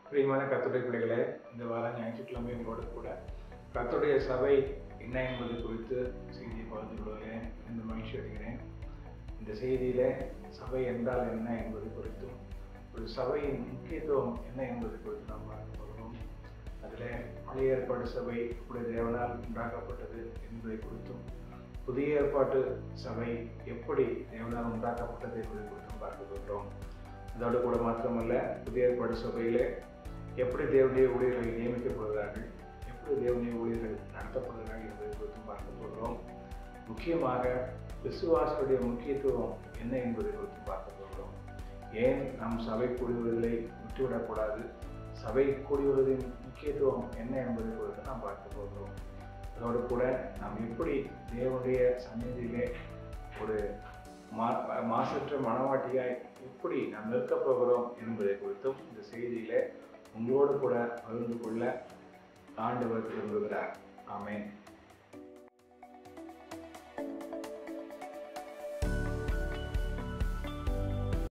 பிரியமான கர்த்தருடைய பிள்ளைகளே, இந்த வாரம் ஞாயிற்றுக்கிழமை உங்களோடு கூட கர்த்தருடைய சபை என்ன என்பது குறித்து செய்தியை பகிர்ந்து கொள்கிறேன் என்று மகிழ்ச்சி அடைகிறேன். இந்த செய்தியில சபை என்றால் என்ன என்பது குறித்தும், ஒரு சபையின் முக்கியத்துவம் என்ன என்பது குறித்து நாம் பார்க்க போகிறோம். அதில் பழைய ஏற்பாடு சபை எப்படி தேவனால் உண்டாக்கப்பட்டது என்பதை குறித்தும், புதிய ஏற்பாட்டு சபை எப்படி தேவனால் உண்டாக்கப்பட்டது என்பதை குறித்தும் பார்க்க போகிறோம். அதோடு கூட மாத்திரமல்ல, புதிய ஏற்பாடு சபையிலே எப்படி தேவனுடைய ஊழியர்கள் நியமிக்கப்படுகிறார்கள், எப்படி தேவனுடைய ஊழியர்கள் நடத்தப்படுகிறார்கள் என்பதை குறித்தும் பார்க்க போகிறோம். முக்கியமாக விசுவாசத்துடைய முக்கியத்துவம் என்ன என்பதை குறித்து பார்க்க போகிறோம். ஏன் நாம் சபை கூடி வருவதை விட்டுவிடக்கூடாது, சபை கூடி வருவதின் முக்கியத்துவம் என்ன என்பதை குறித்து நாம் பார்க்க போகிறோம். அதோடு கூட நாம் எப்படி தேவனுடைய சந்நிதியிலே ஒரு மாசற்ற மனவாட்டியாய் எப்படி நாம் நிற்கப் போகிறோம் என்பதை குறித்தும் இந்த செய்தியிலே உங்களோடு கூட பகிர்ந்து கொள்ள ஆண்டவர் விரும்புகிறார். ஆமென்.